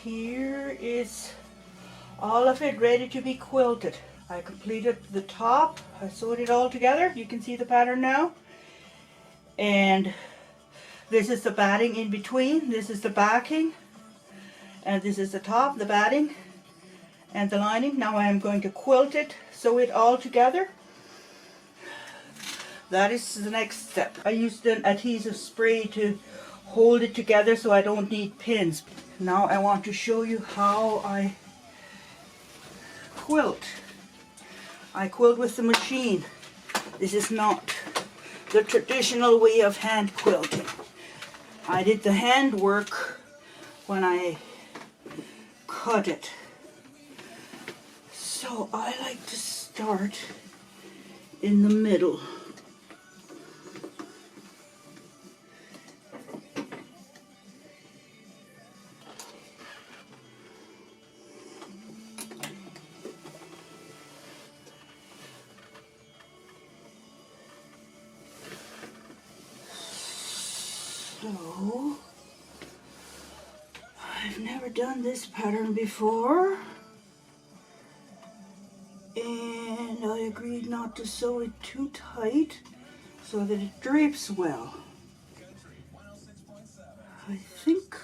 here is all of it ready to be quilted. I completed the top, I sewed it all together. You can see the pattern now. And this is the batting in between, this is the backing, and this is the top, the batting, and the lining. Now I am going to quilt it, sew it all together. That is the next step. I used an adhesive spray to hold it together so I don't need pins. Now I want to show you how I quilt. I quilt with the machine. This is not the traditional way of hand quilting. I did the hand work when I cut it. So I like to start in the middle. So, I've never done this pattern before, and I agreed not to sew it too tight so that it drapes well. I think,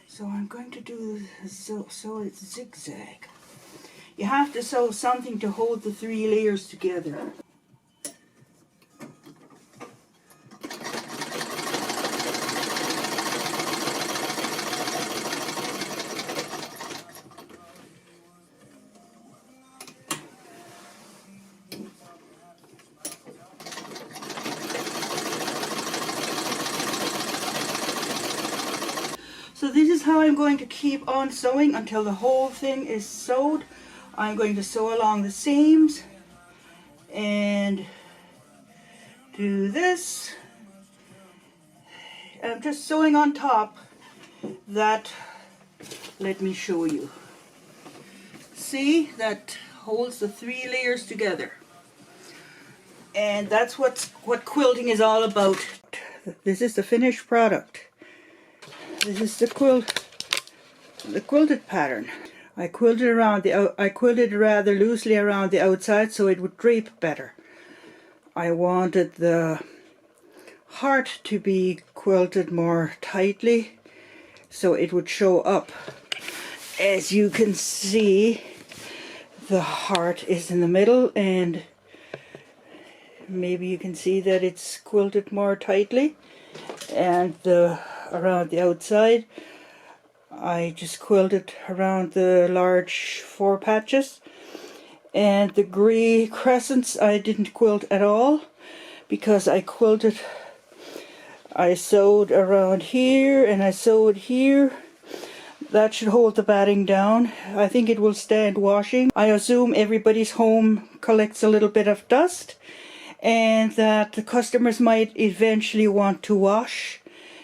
so I'm going to do sew it zigzag. You have to sew something to hold the 3 layers together. So this is how I'm going to keep on sewing until the whole thing is sewed. I'm going to sew along the seams and do this. I'm just sewing on top. That, let me show you. See, that holds the 3 layers together. And that's what quilting is all about. This is the finished product. This is the quilted pattern. I quilted rather loosely around the outside so it would drape better. I wanted the heart to be quilted more tightly so it would show up. As you can see, the heart is in the middle, and maybe you can see that it's quilted more tightly, and around the outside I just quilted around the large 4 patches, and the grey crescents I didn't quilt at all because I sewed around here and I sewed here. That should hold the batting down. I think it will stand washing. I assume everybody's home collects a little bit of dust, and that the customers might eventually want to wash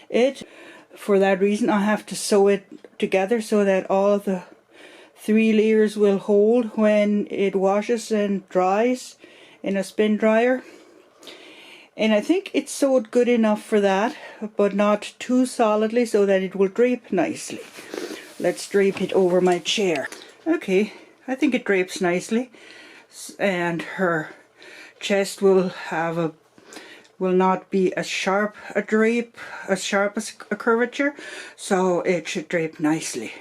it. For that reason I have to sew it together so that all the 3 layers will hold when it washes and dries in a spin dryer. And I think it's sewed good enough for that, but not too solidly so that it will drape nicely. Let's drape it over my chair. Okay, I think it drapes nicely, and her chest will not be as sharp a drape, as sharp as a curvature, so it should drape nicely.